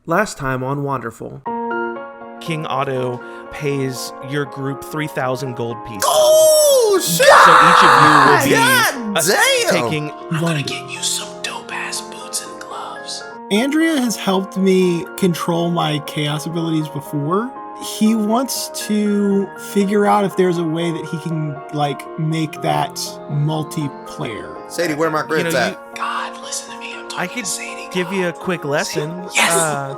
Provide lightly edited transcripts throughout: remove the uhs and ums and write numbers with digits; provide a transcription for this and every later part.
Last time on Wanderful. King Otto pays your group 3,000 gold pieces. Oh, shit! So each of you will be taking... I'm gonna get you some dope-ass boots and gloves. Andrea has helped me control my chaos abilities before. He wants to figure out if there's a way that he can, make that multiplayer. Sadie, where my grits at? God, listen to me. I'm talking I could to Sadie. give you a quick lesson. Yes!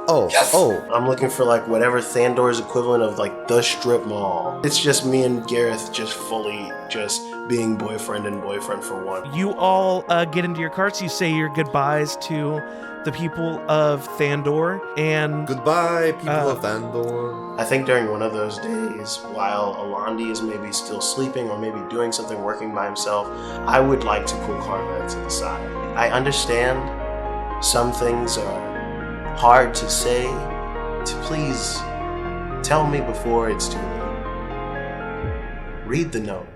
Oh. I'm looking for whatever Thandor's equivalent of the strip mall. It's just me and Gareth just fully just being boyfriend and boyfriend for one. You all get into your carts. You say your goodbyes to the people of Thandor, and Goodbye, people of Thandor. I think during one of those days, while Alandi is maybe still sleeping or maybe doing something, working by himself, I would like to pull Carvet to the side. I understand some things are hard to say. Please tell me before it's too late. Read the note.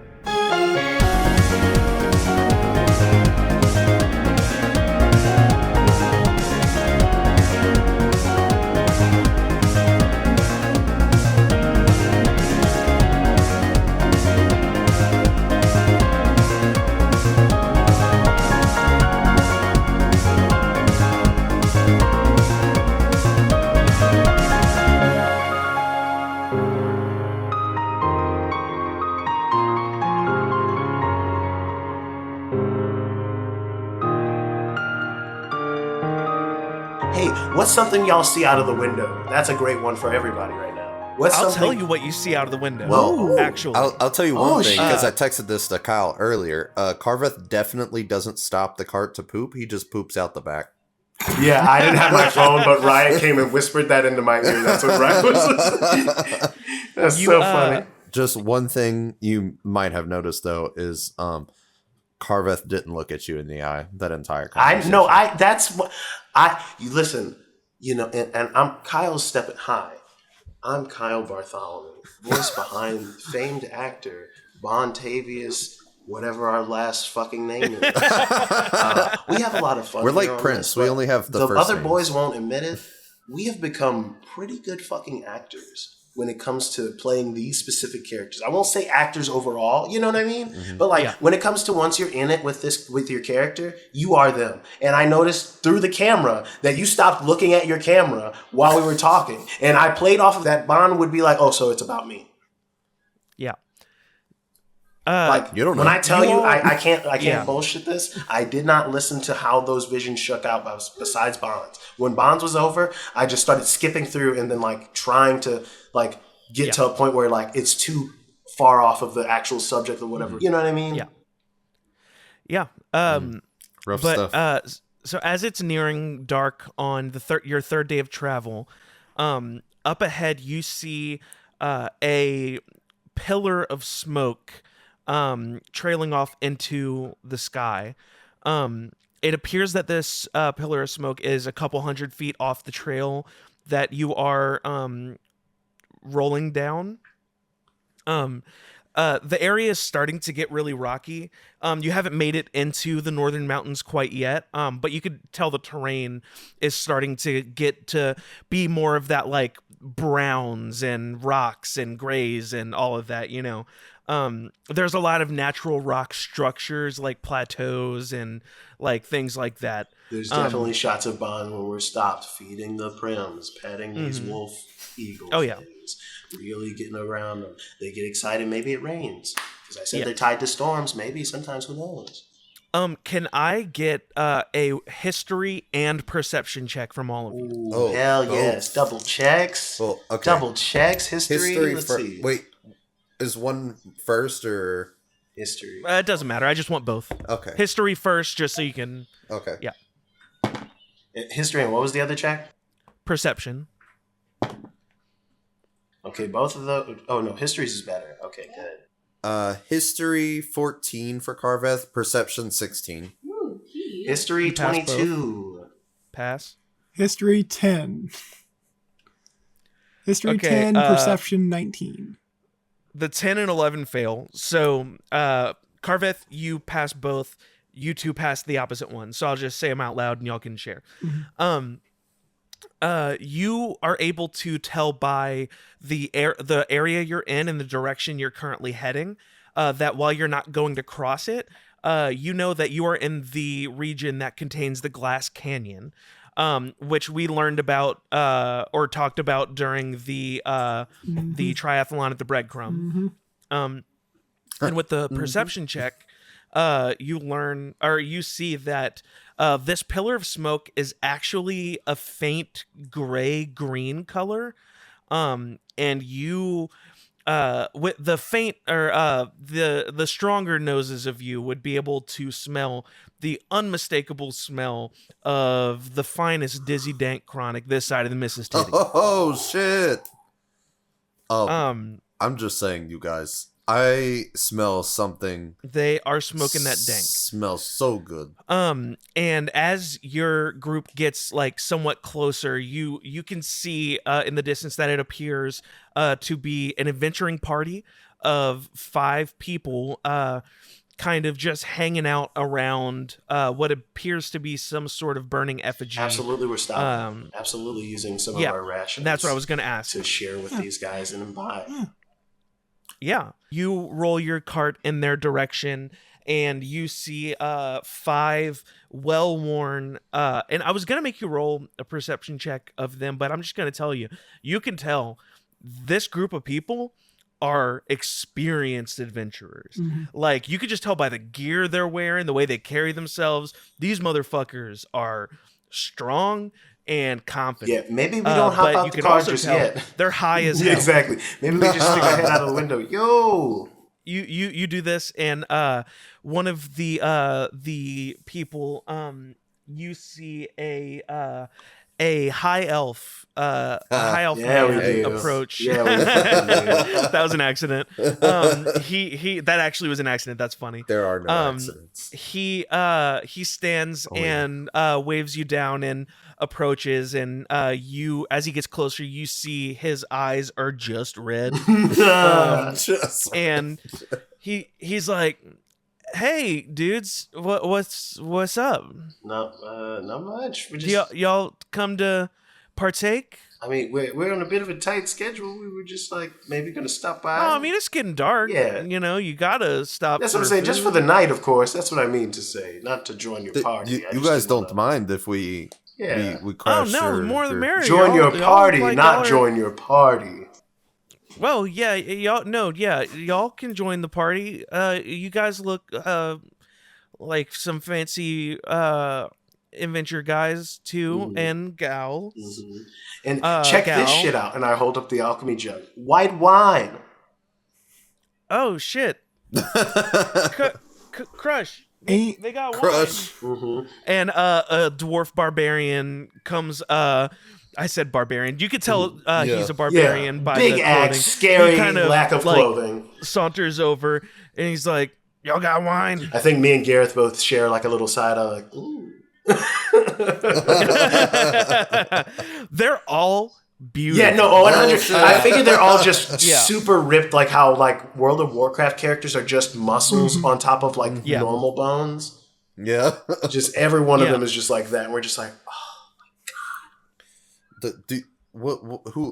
What's something y'all see out of the window? That's a great one for everybody right now. I'll tell you what you see out of the window. Whoa. Actually. I'll tell you one thing, shit. because I texted this to Kyle earlier. Carveth definitely doesn't stop the cart to poop. He just poops out the back. Yeah, I didn't have my phone, but Riot came and whispered that into my ear. That's what Riot was. That's so funny. Just one thing you might have noticed, though, is Carveth didn't look at you in the eye that entire conversation. You listen, and I'm Kyle's stepping high. I'm Kyle Bartholomew, voice behind famed actor Bontavious, whatever our last fucking name is. We have a lot of fun. We're like on Prince. this, We only have the first other names. boys won't admit it. We have become pretty good fucking actors when it comes to playing these specific characters. I won't say actors overall, you know what I mean? Mm-hmm. But when it comes to once you're in it with your character, you are them. And I noticed through the camera that you stopped looking at your camera while we were talking. And I played off of that. Bond would be like, oh, so it's about me. Yeah. You don't know. When I tell you, I can't bullshit this. I did not listen to how those visions shook out besides Bonds. When Bonds was over, I just started skipping through and then trying to get to a point where it's too far off of the actual subject or whatever. You know what I mean? Yeah. Rough stuff. So as it's nearing dark on your third day of travel, up ahead you see a pillar of smoke trailing off into the sky. It appears that this pillar of smoke is a couple 100 feet off the trail that you are rolling down. The area is starting to get really rocky. You haven't made it into the northern mountains quite yet, but you could tell the terrain is starting to get to be more of that browns and rocks and grays and all of that, There's a lot of natural rock structures like plateaus and things like that. There's definitely shots of Bond when we're stopped feeding the prims, petting these wolf eagles. Oh, yeah. Things, really getting around them. They get excited. Maybe it rains. Because I said they're tied to storms. Maybe sometimes, who knows? Can I get a history and perception check from all of you? Ooh, hell yes. Double checks. Well, okay. Double checks. History. Let's see. Wait, is one first or history? It doesn't matter. I just want both. Okay. History first, just so you can. Okay. Yeah. History, and what was the other check? Perception. Okay, both of those. Oh no, history's is better. Okay, good. History 14 for Carveth, perception 16. Ooh, History pass 22. Pass. History 10. History 10, perception 19. The 10 and 11 fail. So, Carveth, you pass both. You two pass the opposite one. So I'll just say them out loud and y'all can share. Mm-hmm. You are able to tell by the area you're in and the direction you're currently heading, that while you're not going to cross it, you know that you are in the region that contains the Glass Canyon, which we learned about or talked about during the triathlon at the Breadcrumb. And with the perception check, you learn or you see that this pillar of smoke is actually a faint gray-green color, and you with the faint or the stronger noses of you would be able to smell the unmistakable smell of the finest dizzy dank chronic this side of the Mississippi. Oh shit! I'm just saying, you guys. I smell something. They are smoking that dank. Smells so good. And as your group gets like somewhat closer, you can see in the distance that it appears to be an adventuring party of 5 people, kind of just hanging out around what appears to be some sort of burning effigy. Absolutely, we're stopping. Absolutely using some of our rations. That's what I was going to ask. To share with these guys and imbibe. Yeah. You roll your cart in their direction, and you see 5 well-worn, and I was going to make you roll a perception check of them, but I'm just going to tell you, you can tell this group of people are experienced adventurers. Like, you could just tell by the gear they're wearing, the way they carry themselves. These motherfuckers are strong and confident. Yeah, maybe we don't hop out the car just yet. They're high as hell. Exactly. Maybe we just stick our head out of the window. Yo! You do this, and one of the people, you see a high elf man approach. Yeah, that was an accident. He that actually was an accident. That's funny. There are no accidents. He stands and waves you down and approaches, and you, as he gets closer, you see his eyes are just red. And he's like, "Hey, dudes, what's up? Not much. We just y'all come to partake?" I mean, we're on a bit of a tight schedule. We were just like maybe gonna stop by. Oh, I mean, it's getting dark. Yeah, you gotta stop. That's what I'm saying. Just for the night, of course. That's what I mean to say. Not to join your party. You guys don't mind if we we crash? Oh no, the more the merrier. Join your party, not join your party. Well, yeah, y'all can join the party. You guys look like some fancy adventure guys too, and gals. Mm-hmm. And check this shit out. And I hold up the alchemy jug. White wine. Oh shit! Crush. They got Crush. wine. Mm-hmm. And a dwarf barbarian comes. I said barbarian. You could tell he's a barbarian by big the axe, clothing. scary He kind of, lack of clothing. Saunters over and he's like, "Y'all got wine?" I think me and Gareth both share like a little side eye, like, ooh. They're all beautiful. Yeah, no, 100. I figured they're all just super ripped, like how like World of Warcraft characters are just muscles on top of like normal bones. Yeah, just every one of them is just like that, and we're just like, oh my god.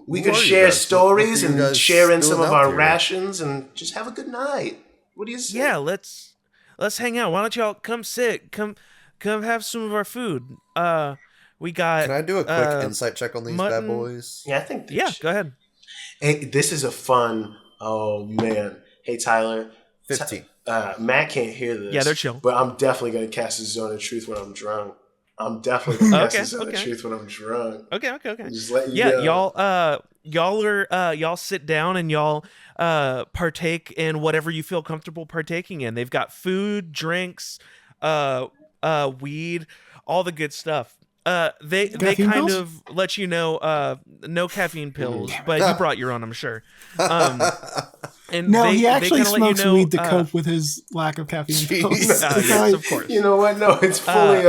We could share stories and share in some of our rations and just have a good night. What do you say? Yeah, let's hang out. Why don't y'all come sit? Come have some of our food. We got. Can I do a quick insight check on these mutton. bad boys? Yeah, I think. Go ahead. Hey, this is a fun. Oh man. Hey Tyler. 15. Matt can't hear this. Yeah, they're chill. But I'm definitely gonna cast a zone of truth when I'm drunk. I'm definitely gonna cast a zone of truth when I'm drunk. Okay. Just letting you know. Y'all sit down and y'all partake in whatever you feel comfortable partaking in. They've got food, drinks, weed, all the good stuff. They kind pills? of let you know no caffeine pills, but you brought your own, I'm sure. And No, he actually smokes weed to cope cope with his lack of caffeine pills. Yes, of course. You know what? No, it's fully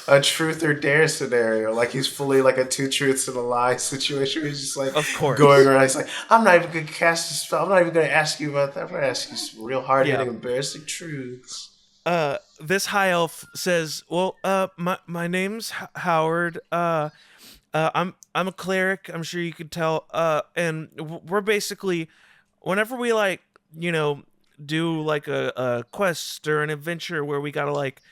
a truth or dare scenario. Like he's fully like a 2 truths and a lie situation. He's just like of course. going around. He's like, I'm not even going to cast a spell. I'm not even going to ask you about that. I'm going to ask you some real hard hitting, embarrassing truths. This high elf says, "Well, my name's Howard. I'm a cleric. I'm sure you could tell. And we're basically, whenever we like, do like a quest or an adventure where we gotta like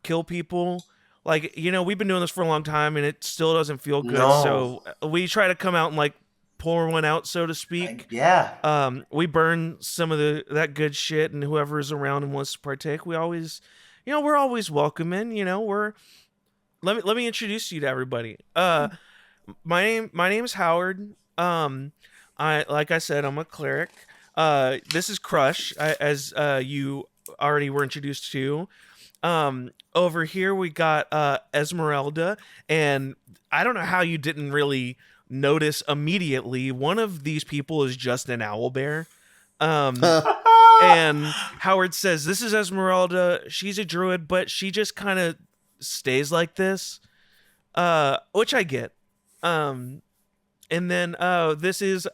kill people. Like, we've been doing this for a long time and it still doesn't feel good. No. So we try to come out and like pour one out, so to speak. Yeah. We burn some of that good shit, and whoever's around and wants to partake, we always, we're always welcoming. Let me introduce you to everybody. My name is Howard. Like I said, I'm a cleric. This is Crush, as you already were introduced to. Over here we got Esmeralda, and I don't know how you didn't really notice immediately. One of these people is just an owlbear. And Howard says, "This is Esmeralda. She's a druid, but she just kind of stays like this," which I get. And then this is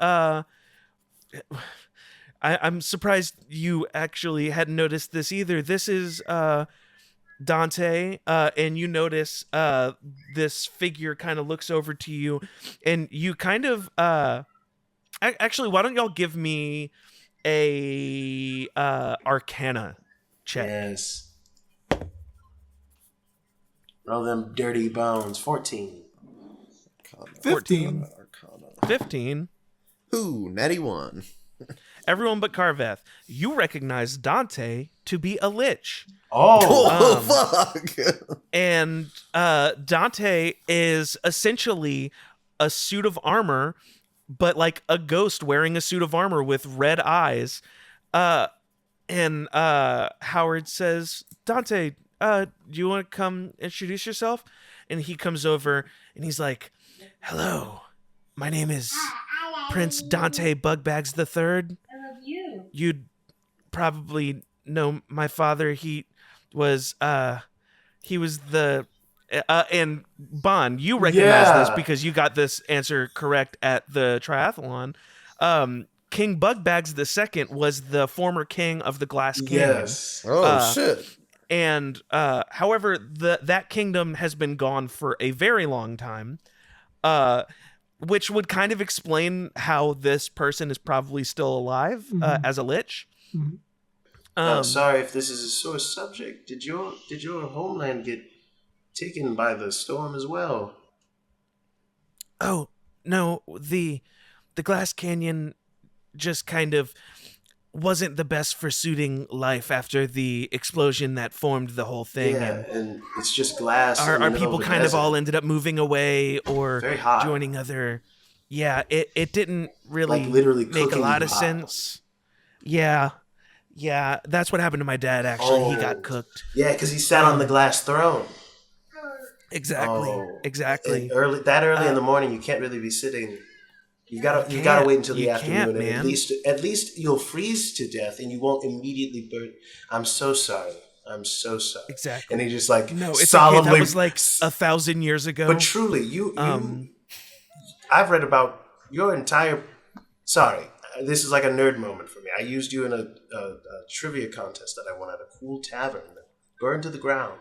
I'm surprised you actually hadn't noticed this either. This is Dante, and you notice this figure kind of looks over to you, and you kind of actually, why don't y'all give me a Arcana check? Yes. Roll them dirty bones. 14. 15. 15. Ooh, natty 1. Everyone but Carveth, you recognize Dante to be a lich. Oh. Fuck. And Dante is essentially a suit of armor, but like a ghost wearing a suit of armor with red eyes. And Howard says, "Dante, do you want to come introduce yourself?" And he comes over and he's like, "Hello, my name is Prince Dante Bugbags III. You'd probably know my father. He was the and Bond, you recognize this because you got this answer correct at the triathlon. King Bugbags II was the former king of the Glass Canyon. Yes. Oh, shit. And however, that kingdom has been gone for a very long time, which would kind of explain how this person is probably still alive as a lich. Mm-hmm. I'm sorry if this is a sore subject. Did your homeland get taken by the storm as well? Oh, no, the Glass Canyon just kind of wasn't the best for suiting life after the explosion that formed the whole thing. Yeah, and it's just glass. Our people kind of all ended up moving away or Very hot. joining other. Yeah, it didn't really Like literally make a cooking lot of hot. sense. Yeah, that's what happened to my dad. Actually, he got cooked. Yeah, because he sat on the glass throne. Exactly. And early in the morning, you can't really be sitting. You gotta wait until the afternoon, and at least you'll freeze to death, and you won't immediately burn. I'm so sorry. Exactly. And he just like No, it's solemnly. okay. That was like 1,000 years ago. But truly, I've read about your entire. Sorry, this is like a nerd moment for me. I used you in a trivia contest that I won at a cool tavern that burned to the ground.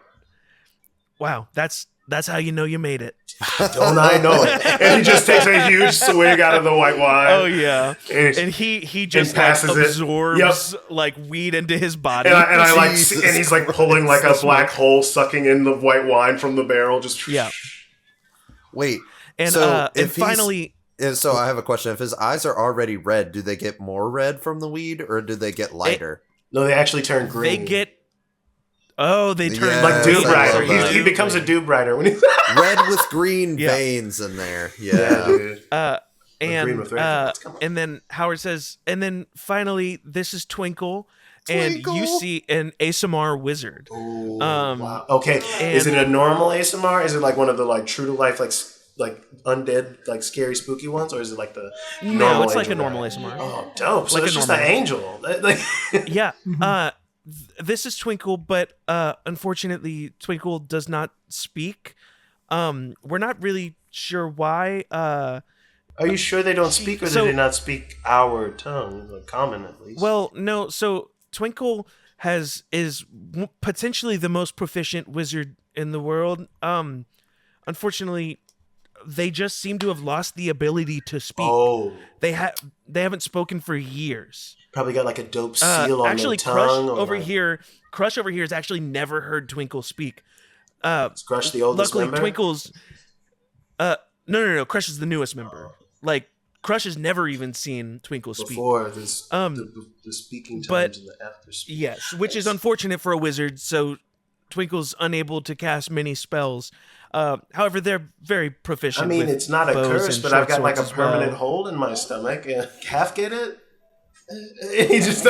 Wow, that's how you know you made it. Don't I know it? And he just takes a huge swig out of the white wine. Oh yeah, and he just passes it. absorbs like weed into his body. And I like, and he's like pulling like a black hole, sucking in the white wine from the barrel. Just Wait, and so and finally, so I have a question. If his eyes are already red, do they get more red from the weed, or do they get lighter? No, they actually turn green. They get. Oh, they turn like Yes, Doob I Rider. love that. He becomes a Doob Rider when he's Red with green veins in there. Yeah. dude. Green and with red. Come on. and then Howard says, and then finally, this is Twinkle, and you see an ASMR wizard. Ooh, Um, wow. Okay, is it a normal ASMR? Is it like one of the like true to life like undead like scary spooky ones, or is it like the No, normal it's like a angel normal guy? ASMR. Oh, dope! So Like a it's just an normal angel. Like, Yeah. This is Twinkle, but unfortunately, Twinkle does not speak. We're not really sure why. are you sure they don't speak, or so- do they not speak our tongue, like common at least? Well, no. So Twinkle is potentially the most proficient wizard in the world. Unfortunately, they just seem to have lost the ability to speak. Oh, They haven't spoken for years. probably got like a dope seal on Actually, their tongue. Crush over here has actually never heard Twinkle speak. Is Crush the oldest Luckily, member? Twinkle's. No. Crush is the newest member. Like Crush has never even seen Twinkle speak. Before this, the speaking times and the after speak. Yes, which is unfortunate for a wizard. So Twinkle's unable to cast many spells. However, they're very proficient. I mean, with it's not a bows curse, and but I've short got like a swords as well. permanent hole in my stomach. Half get it? He just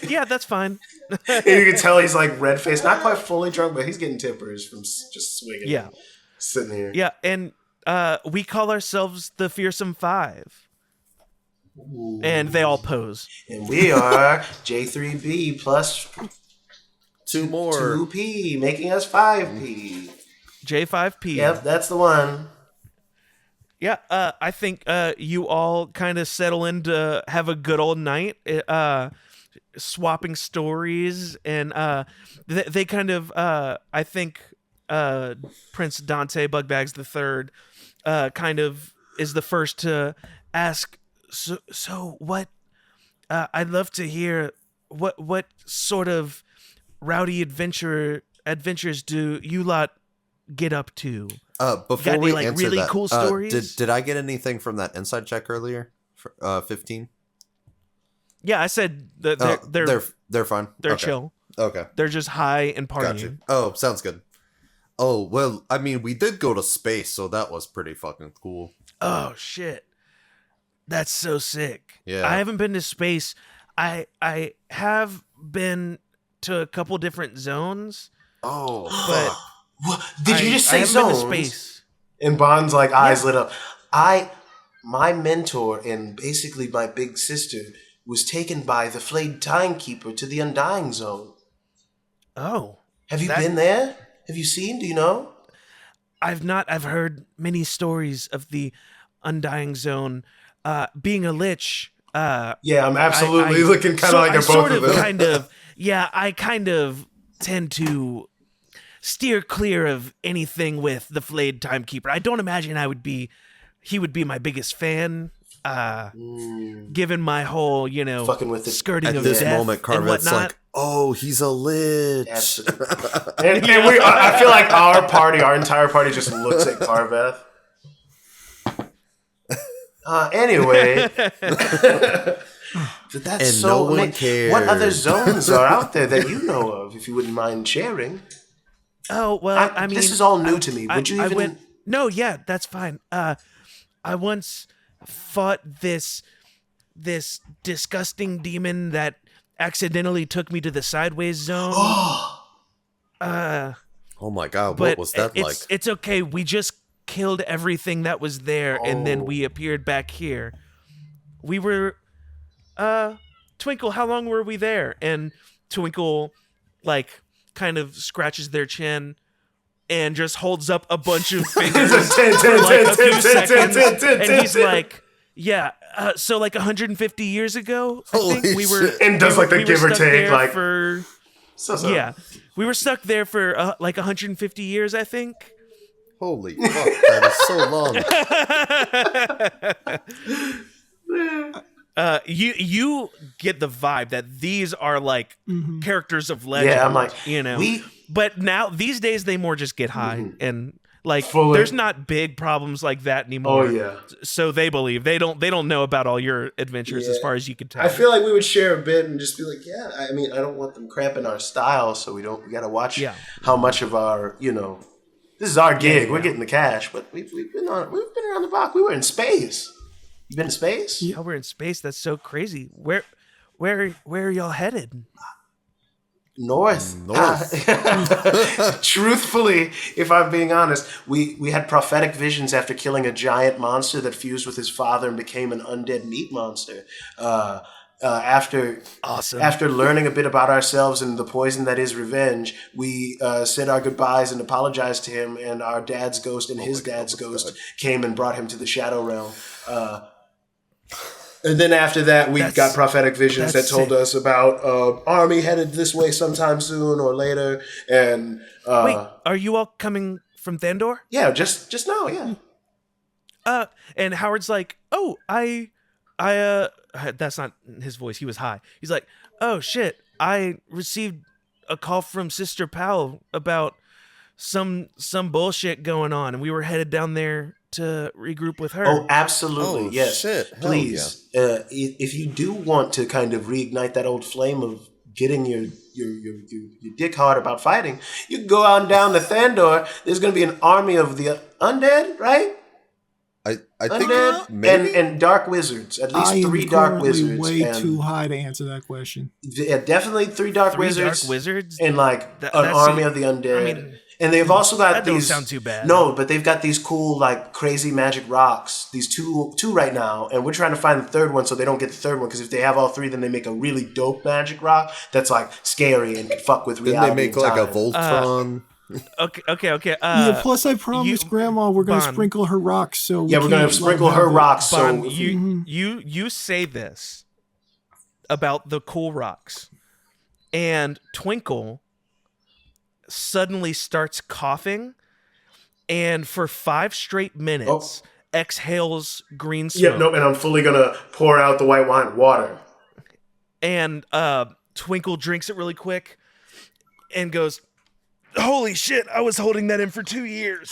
Yeah, that's fine. you can tell he's like red faced, not quite fully drunk, but he's getting tippers from just swinging. Yeah. Sitting here. Yeah, and we call ourselves the Fearsome Five. Ooh. And they all pose. And we are J3B plus 2 more. 2P, making us 5P. J5P. Yep, that's the one. Yeah, I think you all kind of settle in to have a good old night, swapping stories, and they kind of, I think, Prince Dante Bugbags III kind of is the first to ask, so what, I'd love to hear, what sort of rowdy adventures do you lot get up to? Before got any, we like, answer really that, cool stories? did I get anything from that inside check earlier? 15. Yeah, I said that They're fine. they're Okay. chill. Okay, They're just high and partying. got you. Oh, sounds good. Oh well, I mean, we did go to space, so that was pretty fucking cool. Oh shit, that's so sick. Yeah. I haven't been to space. I have been to a couple different zones, Oh, but fuck. What? Did you just I say haven't been to zones? space. And Bond's like eyes lit up. My mentor and basically my big sister was taken by the flayed timekeeper to the Undying Zone. Oh, Have you been there? Have you seen? Do you know? I've not. I've heard many stories of the Undying Zone. Being a lich. Yeah, I'm absolutely I- looking kind of like a both of them. Kind of. Yeah, I kind of tend to steer clear of anything with the flayed timekeeper. I don't imagine he would be my biggest fan. Given my whole, Fucking with it. skirting At of this death moment, and Carvet's whatnot. like, "Oh, he's a lich." Absolutely. And I feel like our entire party just looks at Carveth. Anyway. But that's And so no one amazing. What other cared. zones are out there that you know of, if you wouldn't mind sharing? Oh well, I mean, this is all new to me. Would you even? No, yeah, that's fine. I once fought this disgusting demon that accidentally took me to the sideways zone. Oh my god, But what was that like? It's okay. We just killed everything that was there, and then we appeared back here. We were, Twinkle, how long were we there? And Twinkle, like, kind of scratches their chin and just holds up a bunch of fingers for like a few seconds. And he's like, yeah, so like 150 years ago, I Holy think we were. shit. And does like the we were give or stuck take, there like for. so. Yeah, we were stuck there for like 150 years, I think. Holy fuck, that is so long. You get the vibe that these are like characters of legend. Yeah, I'm like, But now these days they more just get high and like Fully. there's not big problems like that anymore. Oh yeah. So they believe they don't know about all your adventures as far as you can tell. I feel like we would share a bit and just be like, yeah. I mean, I don't want them cramping our style, so we gotta watch how much of our, this is our gig. We're getting the cash, but we've been around the block. We were in space. You been in space? Oh, we're in space. That's so crazy. Where are y'all headed? North. Truthfully, if I'm being honest, we had prophetic visions after killing a giant monster that fused with his father and became an undead meat monster. After learning a bit about ourselves and the poison that is revenge, we said our goodbyes and apologized to him, and our dad's ghost and his dad's ghost came and brought him to the Shadow Realm. And then after that, we got prophetic visions that told us about army headed this way sometime soon or later. And wait, are you all coming from Thandor? yeah, just now, yeah. And Howard's like, oh, that's not his voice. He was high. He's like, oh shit, I received a call from Sister Powell about some bullshit going on, and we were headed down there to regroup with her. Oh, absolutely, Oh, yes. shit. Hell Please, if you do want to kind of reignite that old flame of getting your dick hard about fighting, you can go on down to Thandor. There's going to be an army of the undead, right? I think Undead maybe and dark wizards. At least I am 3 dark currently wizards. way and too high to answer that question. Yeah, definitely 3 dark 3 wizards. dark wizards? And like That an army seems- of the undead. I mean, and they've also got that these. doesn't sound too bad. No, but they've got these cool, like, crazy magic rocks. These two right now, and we're trying to find the third one so they don't get the third one. Because if they have all 3, then they make a really dope magic rock that's like scary and can fuck with then reality. they make and like a time. Voltron. Okay. Yeah, plus I promised Grandma we're going to Bon. sprinkle her rocks. So Yeah, we're gonna can't, sprinkle like, her have it. rocks. So Bon, you say this about the cool rocks, and Twinkle suddenly starts coughing, and for 5 straight minutes exhales green smoke. yeah, no, and I'm fully gonna pour out the white wine water. And Twinkle drinks it really quick and goes, holy shit, I was holding that in for 2 years.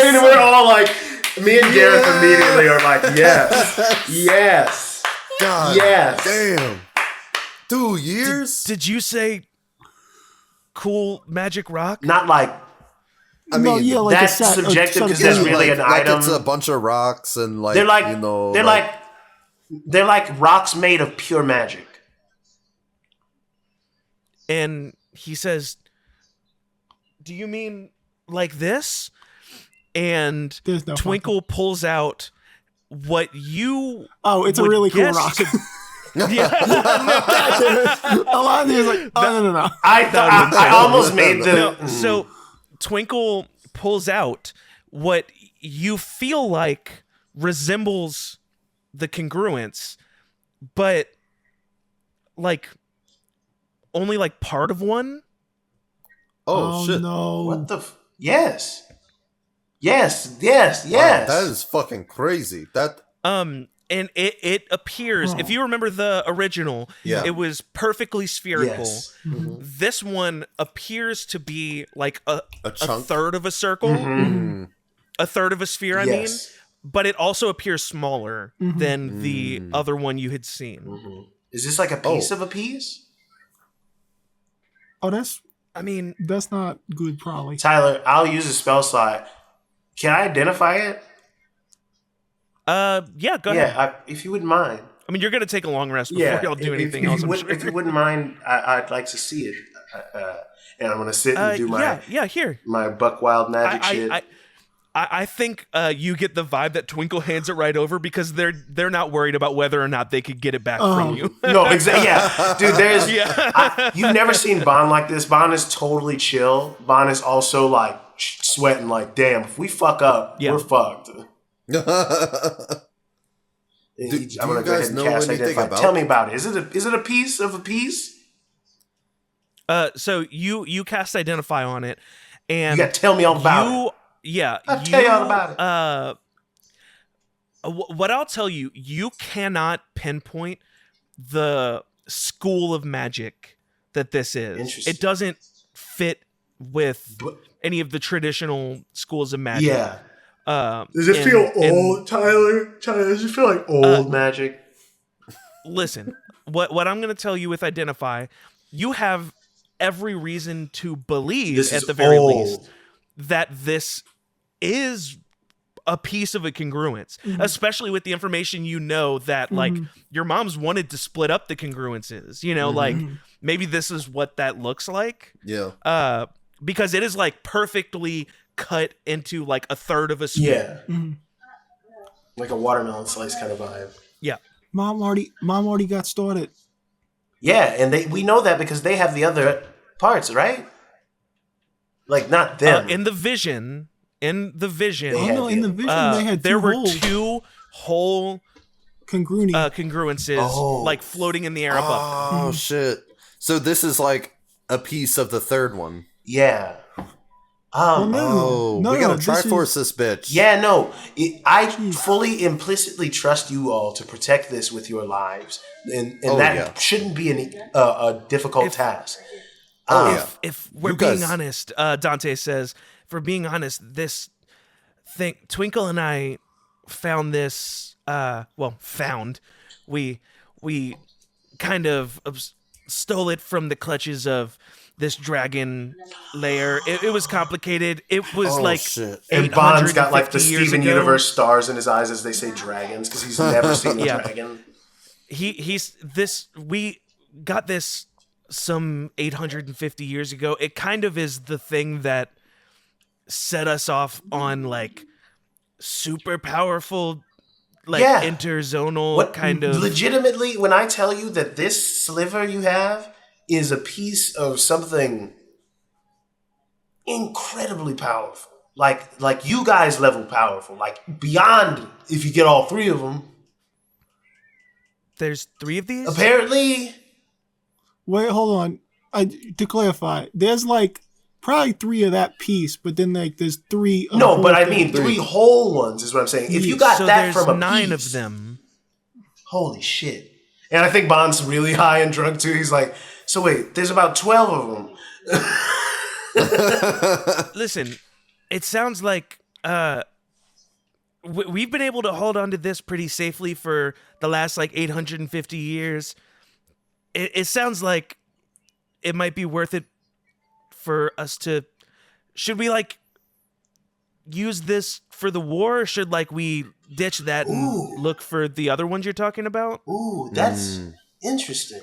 And we're all like, me and Gareth immediately are like, yes. God Yes. damn. 2 years? Did you say cool magic rock? Not like I mean, No, yeah, like that's a set, subjective set of because there's things. really an like item. it's a bunch of rocks and like They're like you know they're like rocks made of pure magic. And he says, do you mean like this? And There's no Twinkle pulls out what you Oh, it's a would really cool guess rock. to- yeah. Alani's like, oh, no. I almost made the No, so Twinkle pulls out what you feel like resembles the congruence, but like only like part of one. oh shit. no. what the yes. Yes. Wow, that is fucking crazy. That And it appears, if you remember the original, Yeah. it was perfectly spherical. Yes. This one appears to be like a chunk? third of a circle, a third of a sphere, I mean, Yes. but it also appears smaller than the other one you had seen. Is this like a piece of a piece? Oh, I mean, that's not good, probably. Tyler, I'll use a spell slot. Can I identify it? yeah, go ahead. If you wouldn't mind. I mean, you're going to take a long rest before y'all do anything else, I'm sure. If you wouldn't mind, I'd like to see it. And I'm going to sit and do my here. my buck wild magic shit. I think you get the vibe that Twinkle hands it right over because they're not worried about whether or not they could get it back from you. No, exactly. Yeah, dude. You've never seen Bond like this. Bond is totally chill. Bond is also like sweating. Like, damn, if we fuck up, we're fucked. do I'm you gonna go ahead guys and know cast anything identify. about Tell me about it. Is it a piece of a piece? So you cast Identify on it, and You gotta tell me all about it. Yeah, I'll tell you all about it. What I'll tell you, you cannot pinpoint the school of magic that this is. Interesting. It doesn't fit with any of the traditional schools of magic. Yeah. Does it feel old, Tyler? Does it feel like old magic? Listen, what I'm going to tell you with Identify, you have every reason to believe, This at is the very old. least, that this is a piece of a congruence, especially with the information you know that like your mom's wanted to split up the congruences, you know, like maybe this is what that looks like. Yeah. Because it is like perfectly cut into like a third of a sphere. Yeah. Like a watermelon slice kind of vibe. Yeah. Mom already got started. Yeah, and we know that because they have the other parts, right? Like not them. In the vision, They Oh had no, in the vision they had there two were holes. 2 whole congruences like floating in the air above. Oh shit. So this is like a piece of the third one. Yeah. Well, Um, no, we gotta this Triforce is- this bitch. Yeah, no. I fully implicitly trust you all to protect this with your lives, and that shouldn't be a difficult task. If we're You being guys- honest, Dante says, if we're being honest, this thing, Twinkle and I found this. Found. We kind of stole it from the clutches of this dragon lair. It was complicated. It was shit. And Bond's got like the 850 years Steven ago. Universe stars in his eyes as they say dragons because he's never seen a Yeah. dragon. We got this some 850 years ago. It kind of is the thing that set us off on like super powerful, like interzonal kind of. Legitimately, when I tell you that this sliver you have is a piece of something incredibly powerful, like you guys level powerful, like beyond if you get all three of them. There's 3 of these. Apparently. Wait, hold on. To clarify, there's like probably 3 of that piece, but then like there's 3. Of No, but I whole mean thing. 3 whole ones is what I'm saying. If you got so that there's from a 9 piece, of them. Holy shit. And I think Bond's really high and drunk too. He's like, so wait, there's about 12 of them. Listen, it sounds like we've been able to hold on to this pretty safely for the last like 850 years. It sounds like it might be worth it for us to. Should we like use this for the war, or should like we ditch that and look for the other ones you're talking about? Ooh, that's interesting.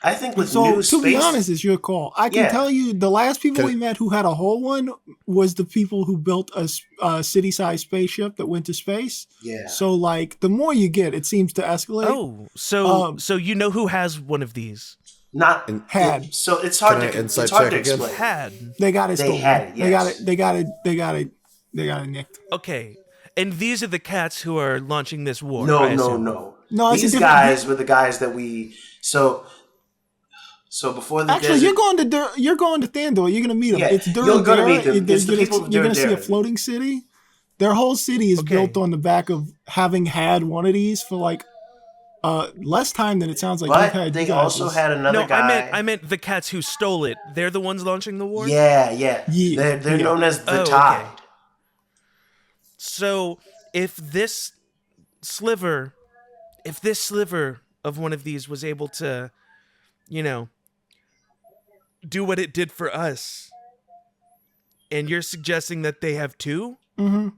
I think with So new to space, be honest, it's your call. I can tell you the last people we met who had a whole one was the people who built a city-sized spaceship that went to space. Yeah. So like the more you get, it seems to escalate. Oh, so you know who has one of these? not Had. So it's hard Can I to insight it's hard to check again? explain. Had. They got it They stolen. had it, yes. They got it nicked. Okay, and these are the cats who are launching this war. No, I no, assume. no. No, it's a These different- guys were the guys that we. So before the Actually, desert, you're going to Thandor. You're gonna meet them. Yeah, it's you're gonna meet them. It's the people of You're gonna see a Dura. floating city. Their whole city is Okay. built on the back of having had one of these for like less time than it sounds like you've but had. they you guys also was- had another No, guy. I meant the cats who stole it. They're the ones launching the war. Yeah. Yeah, They're yeah. known as the Oh, okay. Tide. So if this sliver of one of these was able to, do what it did for us, and you're suggesting that they have 2, Mhm.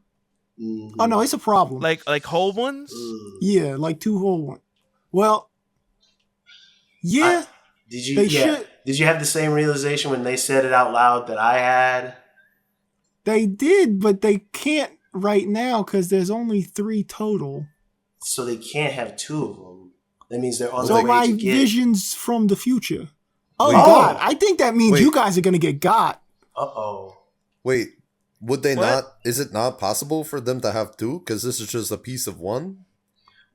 Oh no, it's a problem. like whole ones. Yeah, like 2 whole ones. Well, yeah, Did you? They Yeah. should- Did you have the same realization when they said it out loud that I had? they did, but they can't right now because there's only 3 total. So they can't have 2 of them. That means they're on So the my way to get. visions from the future. Oh Wait. God, I think that means Wait. you guys are gonna get got. Uh-oh. Wait, would they What? not? Is it not possible for them to have 2? Because this is just a piece of one.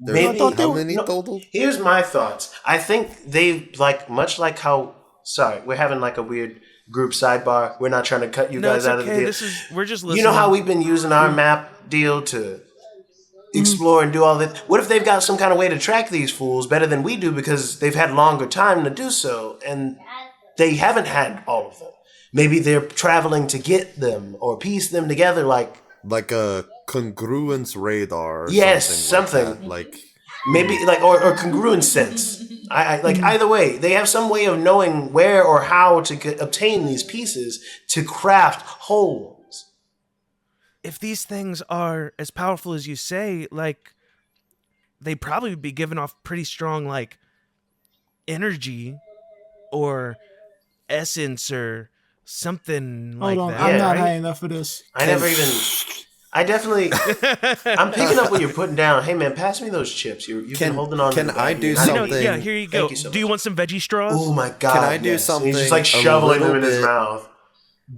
There's Maybe- how I thought they were- many no. total? Here's my thoughts. I think they much like how. Sorry, we're having like a weird group sidebar. We're not trying to cut you No, guys it's out of the okay. deal. We're just listening. You know how we've been using our map deal to explore and do all this? What if they've got some kind of way to track these fools better than we do because they've had longer time to do so and they haven't had all of them? Maybe they're traveling to get them or piece them together like Like a congruence radar. Or Yes, something. something. Like maybe like or congruent sense. I like either way, they have some way of knowing where or how to obtain these pieces to craft whole ones. if these things are as powerful as you say, like they'd probably be giving off pretty strong like energy or essence or something like Hold on, that. I'm not right? high enough for this. I definitely. I'm picking up what you're putting down. Hey man, pass me those chips. You've been Can- holding on. can to the I bag. do You're not You know, something- yeah, here you go. Thank you so Do you much. want some veggie straws? Oh my god! Can I do yes. And he's just something like a shoveling them little in his bit- mouth,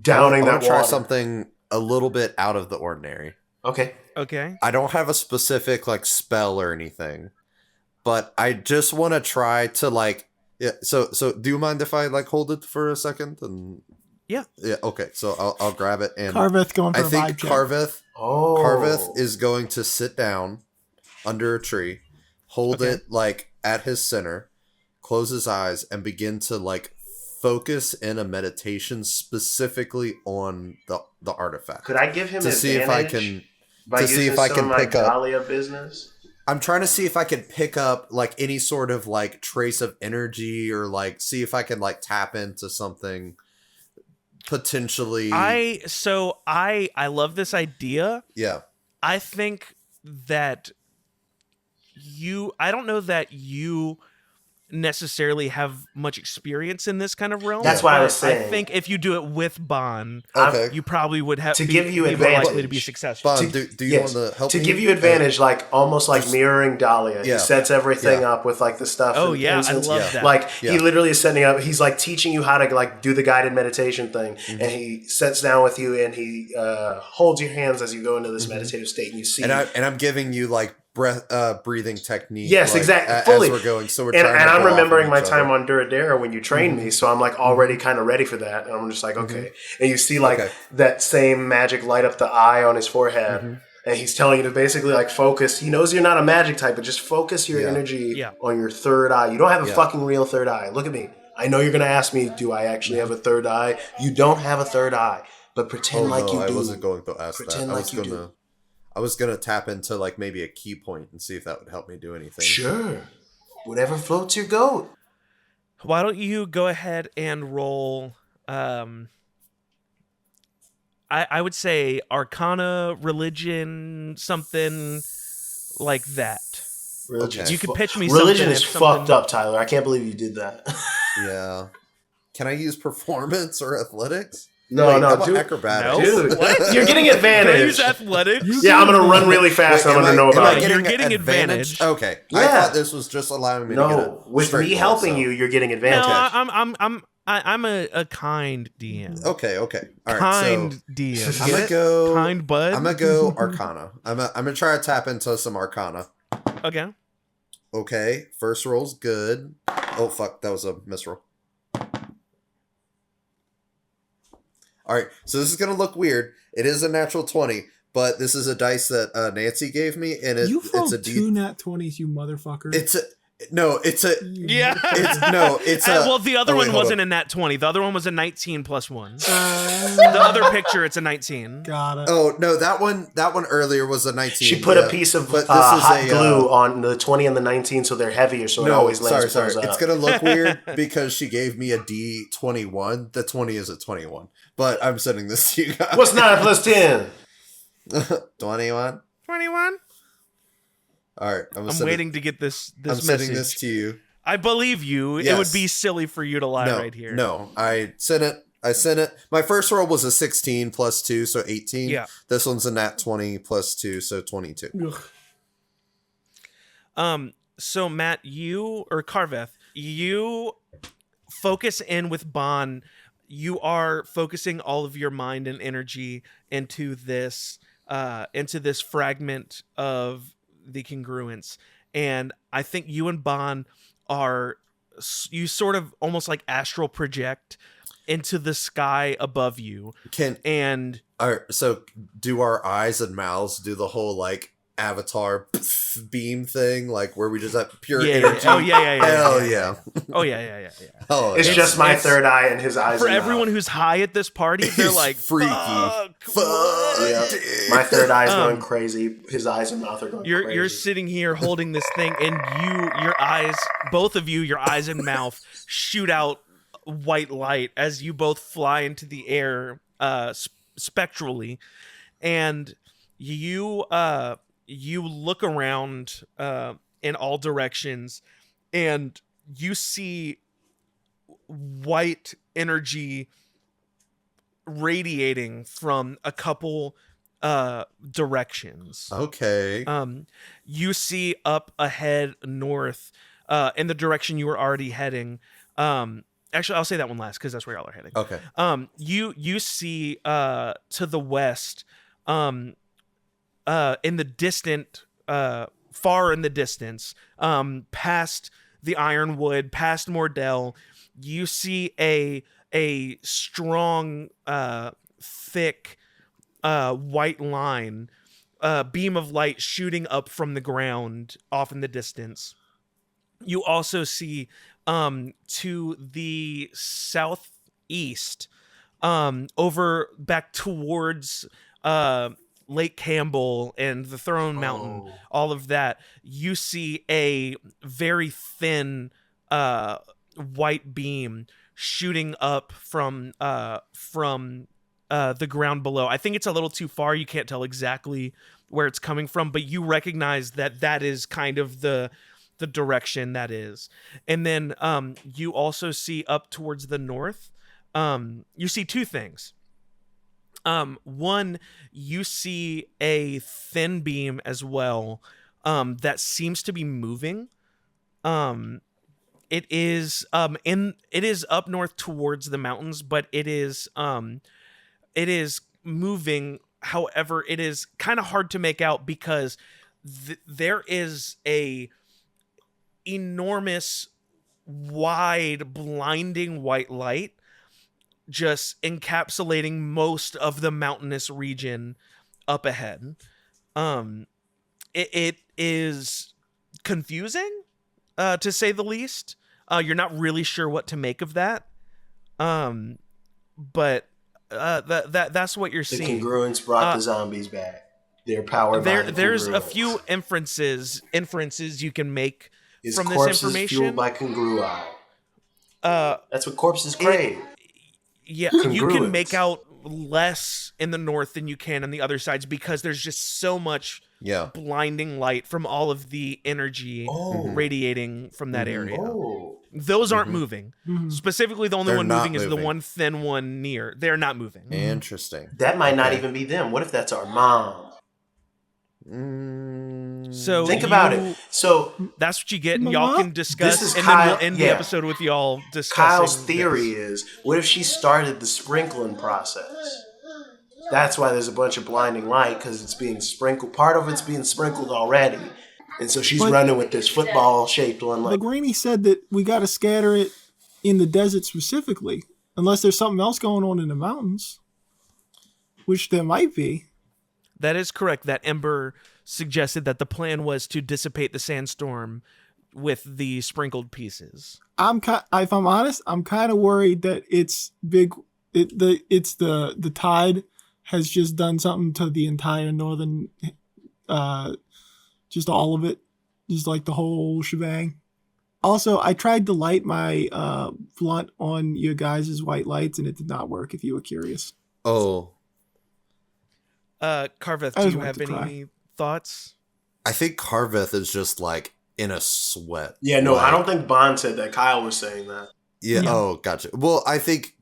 downing I that want to try water. something a little bit out of the ordinary. Okay. Okay. I don't have a specific like spell or anything, but I just want to try to like. Yeah. So do you mind if I like hold it for a second and Yeah. Yeah. Okay. So I'll grab it, and Carveth going for I a think vibe check. Carveth is going to sit down under a tree, hold Okay. it like at his center, close his eyes, and begin to like focus in a meditation specifically on the artifact. Could I give him to advantage see if I can by to using see if I some can of my pick up. Dahlia business? I'm trying to see if I can pick up like any sort of like trace of energy, or like see if I can like tap into something potentially. I love this idea. Yeah. I think that I don't know that you necessarily have much experience in this kind of realm. That's why I was but saying. I think if you do it with Bon, Okay. you probably would have To give you be more likely to be advantage. successful. Bon, do you Yes. want to help To me? give you advantage, like almost like Just- mirroring Dahlia. Yeah. He sets everything Yeah. up with like the stuff. Oh, and yeah, I incense. love Yeah. that. Like Yeah. he literally is setting up. He's like teaching you how to like do the guided meditation thing, Mm-hmm. and he sits down with you and he holds your hands as you go into this meditative state, and you see. and I'm giving you like breathing technique. Yes, like, exactly. Fully. As we're going, so we're and trying. and to I'm go off of remembering my each time other. on Duradera when you trained me, so I'm like already kind of ready for that. And I'm just like, okay. And you see like Okay. that same magic light up the eye on his forehead. And he's telling you to basically like focus. He knows you're not a magic type, but just focus your Yeah. energy Yeah. on your third eye. You don't have a Yeah. fucking real third eye. Look at me. I know you're going to ask me, do I actually have a third eye? You don't have a third eye, but pretend Oh like no, you I do. wasn't going to ask Pretend that. like you do. I was gonna tap into like maybe a key point and see if that would help me do anything. Sure. Whatever floats your goat. Why don't you go ahead and roll? I would say Arcana, Religion, something like that. Religion's You could fu- pitch me Religion something is if something- fucked up, Tyler. I can't believe you did that. Yeah. Can I use performance or athletics? No, Wait, no, how about dude. acrobatics? No. Dude, What? you're getting Can I advantage. use athletics? Yeah, I'm gonna run really fast. Wait, and I'm gonna know am I about it. You're getting advantage. Okay. I Yeah. thought this was just allowing me to get No, a with straight me roll, helping so- you, you're getting No, advantage. I'm a kind DM. Okay. All right. Kind So DM. I'm gonna go. Kind bud. I'm gonna go Arcana. I'm gonna try to tap into some Arcana. Okay. Okay. First roll's good. Oh fuck, that was a misroll. All right, so this is gonna look weird. It is a natural 20, but this is a dice that Nancy gave me, and You've it's rolled a two nat 20s, you motherfucker. It's a no. It's a Yeah. it's a. well, the other oh, wait, one hold wasn't on. a nat 20. The other one was a 19 plus 1. The other picture, it's a 19. Got it. Oh no, that one earlier was a 19. She put yeah. a piece of But hot glue on the 20 and the 19, so they're heavier, so it No, always lands sorry. close up. It's gonna look weird because she gave me a D21. The 20 is a 21, but I'm sending this to you guys. What's 9 plus 10? 21? 21? All right, I'm waiting to get this I'm message. sending this to you. I believe you. It Yes. would be silly for you to lie right here. No, I sent it. My first roll was a 16 plus 2, so 18. Yeah. This one's a nat 20 plus 2, so 22. Ugh. So Matt, you or Carveth, you focus in with Bon. You are focusing all of your mind and energy into this fragment of the congruence, and I think you and Bon you sort of almost like astral project into the sky above you, and All right, so do our eyes and mouths do the whole like Avatar beam thing, like where we just have pure energy? Oh yeah. Hell yeah. Oh yeah. Oh, It's yeah. just my it's- third eye and his eyes. For and everyone mouth. who's high at this party, they're It's like freaky. Fuck, Fuck. what?" Yeah. dude. My third eye is going Um, crazy. His eyes and mouth are going You're crazy. sitting here holding this thing, and your eyes, both of you, your eyes and mouth shoot out white light as you both fly into the air, spectrally, and you look around in all directions, and you see white energy radiating from a couple directions. Okay. You see up ahead north, in the direction you were already heading. Actually, I'll say that one last because that's where y'all are heading. Okay. You see to the west, in the distant, far in the distance, past the Ironwood, past Mordell, you see a a strong, thick, white line, beam of light shooting up from the ground off in the distance. You also see to the southeast, over back towards Lake Campbell and the Throne Mountain, all of that, you see a very thin white beam shooting up from the ground below. I think it's a little too far. You can't tell exactly where it's coming from, but you recognize that is kind of the direction that is. And then you also see up towards the north, you see two things. One, you see a thin beam as well, that seems to be moving. It is up north towards the mountains, but it is moving. However, it is kind of hard to make out because there is a enormous, wide, blinding white light just encapsulating most of the mountainous region up ahead. It is confusing, to say the least. You're not really sure what to make of that. But that's what you're seeing. The congruence brought the zombies back. They're powered by the There's a congruence. few inferences you can make Is from this corpses information. fueled by congrui? That's what corpses crave. Yeah, you can Congruence. make out less in the north than you can on the other sides because there's just so much blinding light from all of the energy radiating from that area. Those aren't moving. Specifically, the only They're one not moving is the moving. one thin one near. They're not moving. Interesting. That might not even be them. What if that's our mom? So Think about it. So that's what you get, and y'all can discuss. This is and Kyle- then we'll end the yeah. episode with y'all discussing. Kyle's theory is, what if she started the sprinkling process? That's why there's a bunch of blinding light, because it's being sprinkled. Part of it's being sprinkled already. And so she's running with this football-shaped one. Like, Lagraney said that we got to scatter it in the desert specifically, unless there's something else going on in the mountains, which there might be. That is correct. That Ember suggested that the plan was to dissipate the sandstorm with the sprinkled pieces. If I'm honest, I'm kind of worried that it's big. It's the tide has just done something to the entire northern, just all of it, just like the whole shebang. Also, I tried to light my blunt on your guys' white lights, and it did not work. If you were curious. Oh, Carveth, I do just you wanted have to cry. any thoughts? I think Carveth is just like in a sweat. yeah, no, Like, I don't think Bond said that. Kyle was saying that. Yeah. Oh, gotcha. Well, I think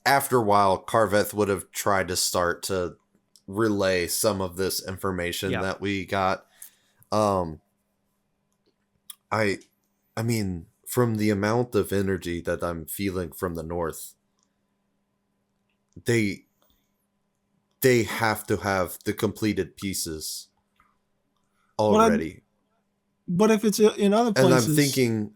after a while, Carveth would have tried to start to relay some of this information that we got. I mean, from the amount of energy that I'm feeling from the north, they have to have the completed pieces already. But if it's in other And places,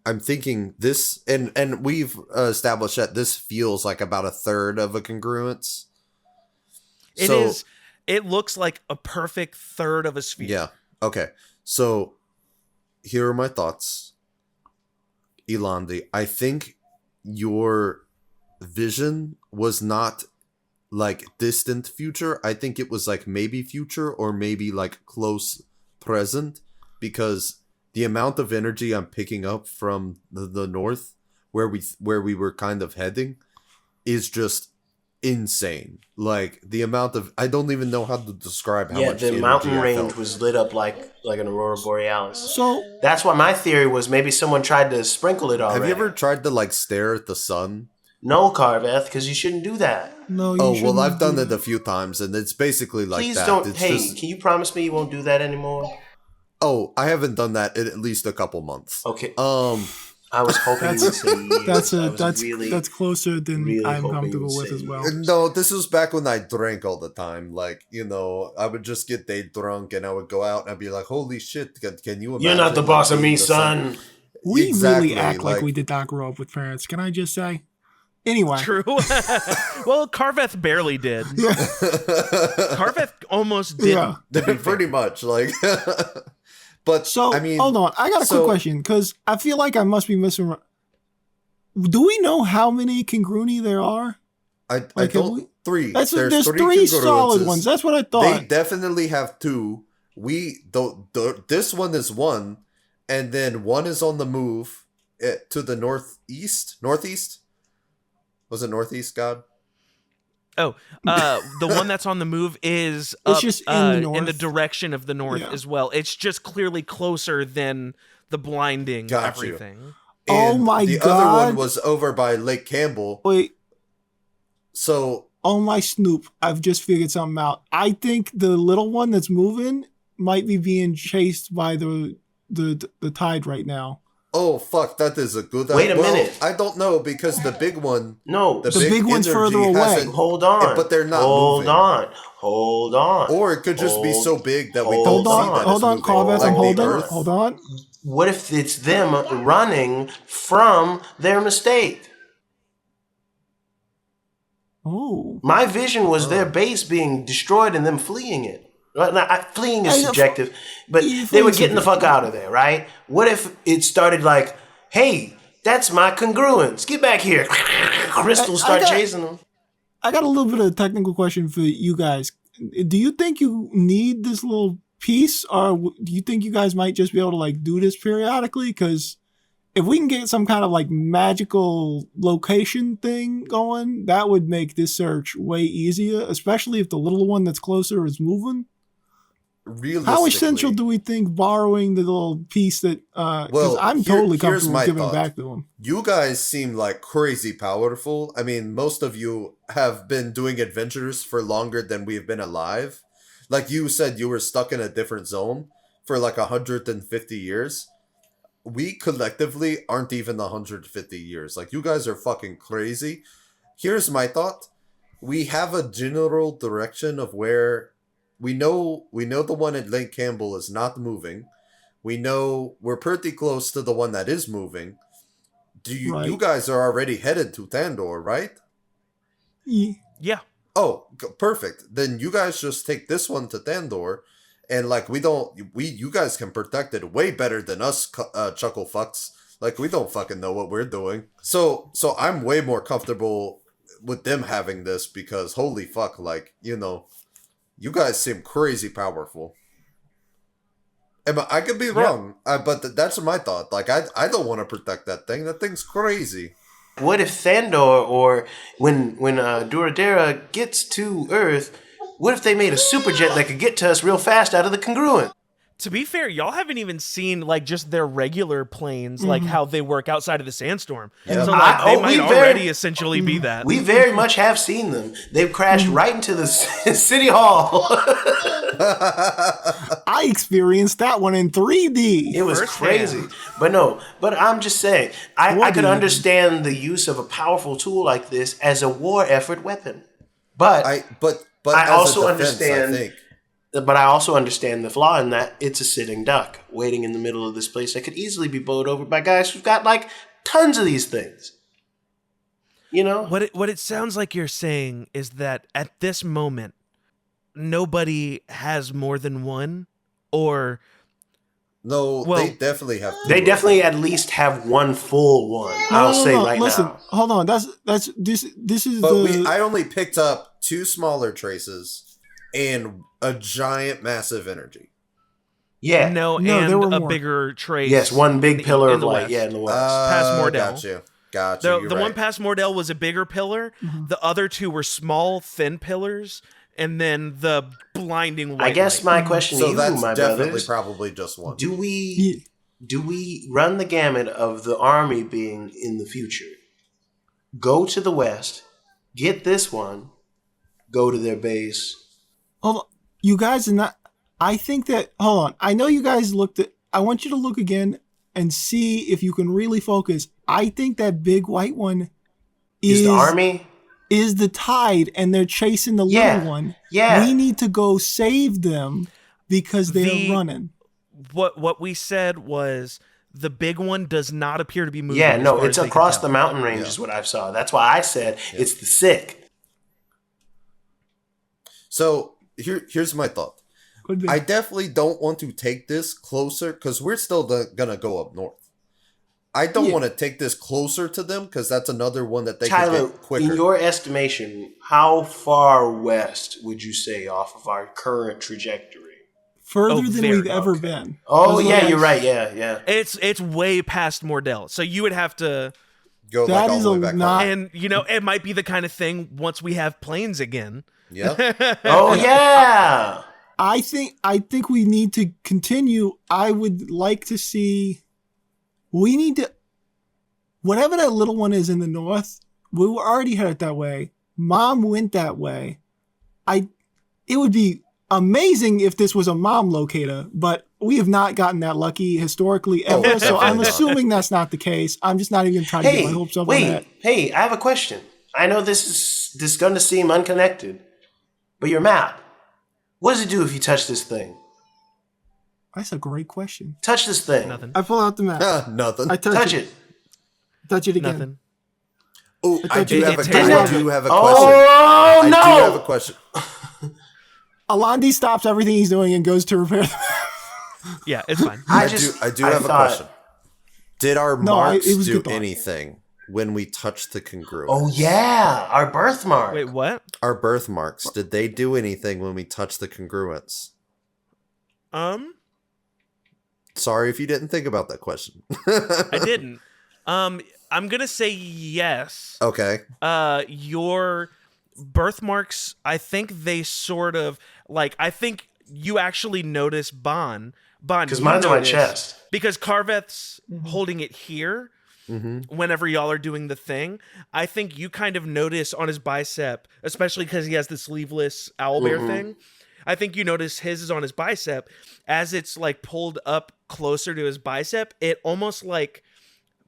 I'm thinking this, and we've established that this feels like about a third of a congruence. It looks like a perfect third of a sphere. Yeah. Okay. So here are my thoughts. Elandi, I think your vision was not like distant future. I think it was like maybe future or maybe like close present, because the amount of energy I'm picking up from the north where we were kind of heading is just insane. Like the amount of, I don't even know how to describe how much the energy mountain I range felt. was lit up like an aurora borealis. so That's why my theory was maybe someone tried to sprinkle it already. Have you ever tried to like stare at the sun? No, Carveth, because you shouldn't do that. no. You Oh, well, shouldn't I've done do it a few times, and it's basically like Please that. don't. It's Hey, just, can you promise me you won't do that anymore? oh, I haven't done that in at least a couple months. Okay. I was hoping you would say years. That's closer than really I'm hoping comfortable you'd with say as well. No, this was back when I drank all the time. Like, you know, I would just get day drunk and I would go out and I'd be like, holy shit, can you imagine? You're not the like, boss of being me, the sun? son. We Exactly, really act like like- we did not grow up with parents. Can I just say? Anyway. True. Well, Carveth barely did. Yeah. Carveth almost didn't. Yeah. Pretty much, like. But So, I mean, hold on. I got a quick question because I feel like I must be missing. Do we know how many congruity there are? I Like, don't. Three. There's There's three solid congruences. ones. That's what I thought. They definitely have two. This one is one, and then one is on the move to the northeast. Was it northeast, God? Oh, the one that's on the move is It's up, just in the in the north. direction of the north Yeah. as well. It's just clearly closer than the blinding Got you. everything. Oh And my the God. other one was over by Lake Campbell. Wait. So Oh my Snoop, I've just figured something out. I think the little one that's moving might be being chased by the tide right now. oh fuck, that is a good. Wait a minute. I don't know because the big one, No, the big one's energy further away. hasn't- hold on. but they're not Hold moving. on. Hold on. Or it could just be so big that we don't Hold see on. that Hold it's on, moving. Carveth, Like I'm the holding. Earth. Hold on. What if it's them running from their mistake? Oh. My vision was their base being destroyed and them fleeing it. Well, fleeing is I know- subjective, but Yeah, they were fleeing's getting the fuck out of there, right? What if it started like, hey, that's my congruence. Get back here. Crystals start got- chasing them. I got a little bit of a technical question for you guys. Do you think you need this little piece, or do you think you guys might just be able to like do this periodically? Because if we can get some kind of like magical location thing going, that would make this search way easier, especially if the little one that's closer is moving. How essential do we think borrowing the little piece that? Because Well, I'm here- totally here's comfortable my giving thought. back to them. You guys seem like crazy powerful. I mean, most of you have been doing adventures for longer than we've been alive. Like you said, you were stuck in a different zone for like 150 years. We collectively aren't even 150 years. Like, you guys are fucking crazy. Here's my thought. We have a general direction of where we know the one at Lake Campbell is not moving. We know we're pretty close to the one that is moving. You Right. guys are already headed to Thandor, right? Yeah. Oh, perfect. Then you guys just take this one to Thandor, and like you guys can protect it way better than us, chuckle fucks. Like, we don't fucking know what we're doing. So I'm way more comfortable with them having this because holy fuck, like, you guys seem crazy powerful. I could be wrong, but that's my thought. Like, I don't want to protect that thing. That thing's crazy. What if Thandor, or when Duradera gets to Earth, what if they made a superjet that could get to us real fast out of the congruent? To be fair, y'all haven't even seen like just their regular planes, like how they work outside of the sandstorm. Yeah. So like they might we already essentially be that. We very much have seen them. They've crashed right into the city hall. I experienced that one in 3D. It was Firsthand. crazy. But I'm just saying, I could understand the use of a powerful tool like this as a war effort weapon. But I as also a defense, understand- I think. But I also understand the flaw in that it's a sitting duck waiting in the middle of this place that could easily be bowled over by guys who've got like tons of these things. You know? What it sounds like you're saying is that at this moment, nobody has more than one, or No, Well, they definitely have. They definitely at least have one full one. I'll say right Listen, now. hold on. That's this is But the. I only picked up 2 smaller traces and a giant, massive energy. Yeah. no, No, and there were a more. bigger trace. Yes, one big pillar in of the light. west. Yeah, in the west. Past Mordell. Gotcha. The You're one right. past Mordell was a bigger pillar. The other two were small, thin pillars, and then the blinding white I guess light. my question to So you, that's my definitely brothers, probably just one. do we run the gamut of the army being in the future? Go to the west, get this one, go to their base. Hold on. You guys are not. I think that. Hold on. I know you guys looked at. I want you to look again and see if you can really focus. I think that big white one Is the army? is the tide, and they're chasing the Yeah. little one. Yeah. We need to go save them because they're The- running. What we said was the big one does not appear to be moving. Yeah, as no, far it's as they can across tell. the mountain range is what I saw. That's why I said it's the sick. So here's my thought. Could be. I definitely don't want to take this closer because we're still gonna go up north. I don't want to take this closer to them because that's another one that they can Tyler, get quicker. in your estimation, how far west would you say off of our current trajectory? Further Oh, than very- we've ever been. Oh, Those are yeah, like- you're right. Yeah. It's way past Mordell, so you would have to. Go That like all is the way a back not- home. And it might be the kind of thing once we have planes again. Yeah. Oh, yeah. I think we need to continue. I would like to see. We need to. Whatever that little one is in the north, we were already headed that way. Mom went that way. It would be amazing if this was a mom locator, but we have not gotten that lucky historically ever. So definitely I'm not. assuming that's not the case. I'm just not even trying to get my hopes up on that. Hey, I have a question. I know this is going to seem unconnected, but your map, what does it do if you touch this thing? That's a great question. Touch this thing. Nothing. I pull out the map. Nothing. I Touch it. Touch it again. Nothing. Oh, I do it- have a it question. takes- I do have a question. Oh, I no. do have a question. Alandi stops everything he's doing and goes to repair the map. Yeah, it's fine. I I just do have a thought- question. Did our No, marks it was a do good thought. anything when we touched the congruence? Oh, yeah. Our birthmark. Wait, what? Our birthmarks, did they do anything when we touched the congruence? Sorry if you didn't think about that question. I didn't. I'm gonna say yes. Okay. Your birthmarks, I think they sort of I think you actually notice Bon. Because you mine's on my notice- chest. Because Carveth's holding it here whenever y'all are doing the thing. I think you kind of notice on his bicep, especially because he has the sleeveless owlbear thing. I think you notice his is on his bicep. As it's pulled up closer to his bicep, it almost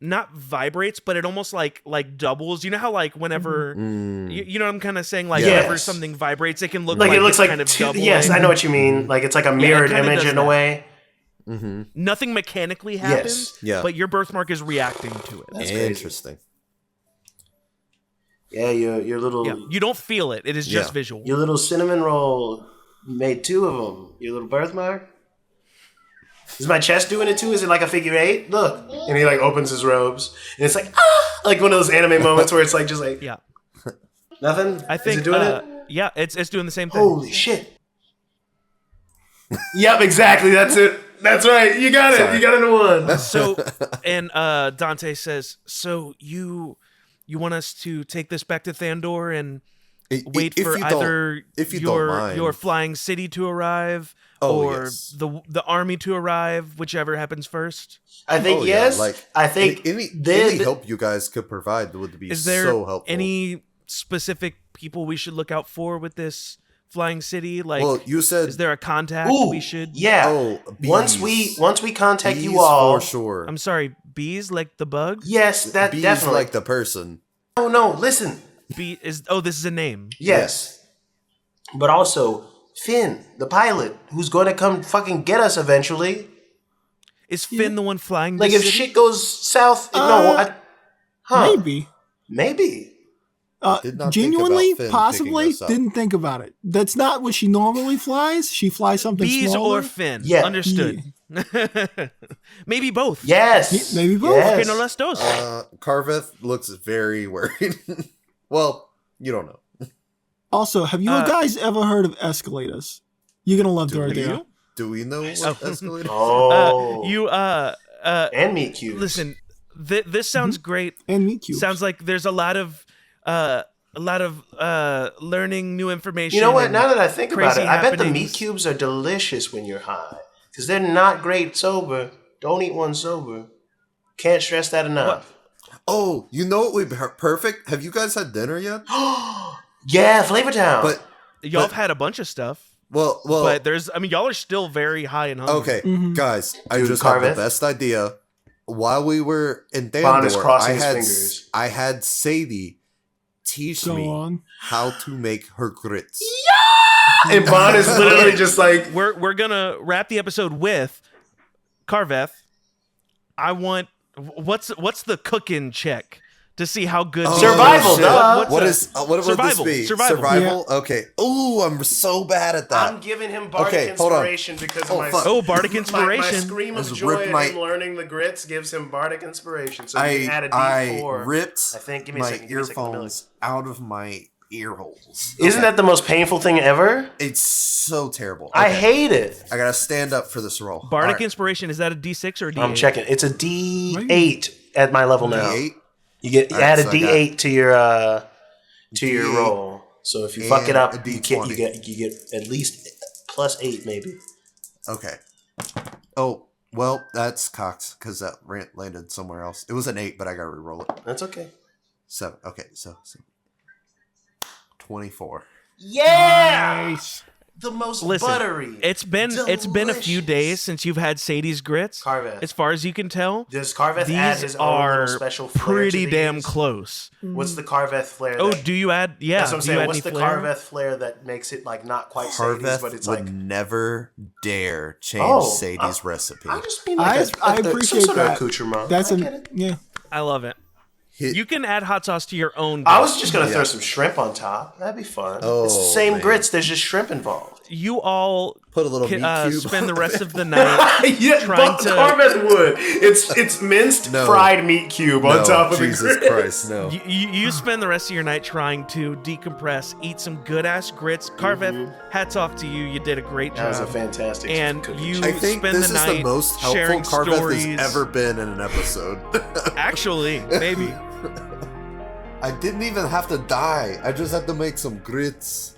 not vibrates, but it almost like doubles. You know how whenever you know what I'm kind of saying, Yes. whenever something vibrates, it can look Like it looks it's like kind of two, doubling. yes, I know what you mean. Like it's like a mirrored kinda image does in a that. way. Nothing mechanically happens, Yeah. but your birthmark is reacting to it. That's crazy. Interesting. Yeah, your little Yeah, you don't feel it. It is just Yeah. visual. your little cinnamon roll made two of them. Your little birthmark. Is my chest doing it too? Is it like a figure eight? Look, and he opens his robes, and it's like like one of those anime moments where it's just Yeah, nothing. I think is it doing it? Yeah, it's doing the same thing. Holy shit! Yep, exactly. That's it. That's right. You got it. Sorry. You got it in one. So, and Dante says, "So you want us to take this back to Thandor and wait If for you don't- either if you don't mind. your flying city to arrive Oh, or yes. the army to arrive, whichever happens first? I think yes. I think any the- help you guys could provide would be Is there so helpful. any specific people we should look out for with this flying city? Well, you said is there a contact Ooh, we should? Yeah. Oh, once bees. we contact Bees you all. for sure. I'm sorry, bees like the bug. Yes, that Bees definitely. like the person. Oh no! Listen. Bee is this is a name. Yes. But also Finn, the pilot, who's going to come fucking get us eventually. Is Finn the one flying? Like this if city? shit goes south, huh? Maybe. Did not think Genuinely, about Finn possibly, picking us up. didn't think about it. That's not what she normally flies. She flies something Bees smaller. or Finn? Yeah. Understood. Maybe both. Yes. Maybe both. Yes. Okay, no las dos. Carveth looks very worried. Well, you don't know. Also, have you guys ever heard of escalators? You're gonna love Dorothea. you? Do we know what escalator? Oh. And meat cubes. listen, this sounds great. And meat cubes. Sounds like there's a lot of learning new information. You know what? and Now that I think about crazy it, I bet the meat happenings. cubes are delicious when you're high because they're not great sober. Don't eat one sober. Can't stress that enough. Oh, you know what would be perfect? Have you guys had dinner yet? Yeah, Flavor Town. But Y'all have had a bunch of stuff, well, but y'all are still very high and hungry. okay, Mhm. guys, I Dude, just had Carveth? the best idea. While we were in Bond is Thandor, crossing his fingers. I had Sadie teach Go me on. how to make her grits. and Bond is literally just like, We're gonna wrap the episode with Carveth. I want what's the cooking check to see how good Survival, shit. duh. What would Survival. this be? Survival. Okay. Oh, I'm so bad at that. I'm giving him bardic Okay, hold on. inspiration because Oh, of my fuck. Oh, bardic my inspiration. scream of Just joy ripped at him learning the grits gives him bardic inspiration. So you can add a D4. I ripped I think. Give me a my second. Give me a second, let me earphones out of my ear holes. Isn't that the most painful thing ever? It's so terrible. I Okay. hate it. I gotta stand up for this roll. Bardic All right. inspiration, is that a D6 or a D8? I'm checking. It's a D8 at my level now. D8. You All right, add a so I D8 to your D8 roll. So if you fuck it and up, a you D20. get at least +8 maybe. Okay. Oh, well, that's cocked because that landed somewhere else. It was an 8, but I gotta re-roll it. That's okay. So 24. Yeah. Nice. The most Listen, buttery. it's been a few delicious. days since you've had Sadie's grits. Carveth. As far as you can tell, Does Carveth add these his own are little special flair pretty to damn these? close. What's the Carveth flair? Oh, that, do you add? Yeah, that's what I'm do you saying. add What's any the flair? Carveth flair that makes it like not quite Sadie's, Harveth but it's would like never dare change Oh, Sadie's recipe. I just mean like I some appreciate sort of that. accoutrement. That's I get it. yeah. I love it. You can add hot sauce to your own. I grits. was just gonna throw some shrimp on top. That'd be fun. Oh, it's the same man. grits. There's just shrimp involved. You all Put a little meat cube spend the on rest it. of the night Yeah, trying but to. Carveth would. It's minced No. fried meat cube on No, top of Jesus the grits. Christ, no. You spend the rest of your night trying to decompress, eat some good ass grits. Carveth, hats off to you. You did a great That was a job. fantastic And cooking you- show. I think spend this the is the night most helpful sharing Carveth stories. has ever been in an episode. Actually, maybe. I didn't even have to die. I just had to make some grits.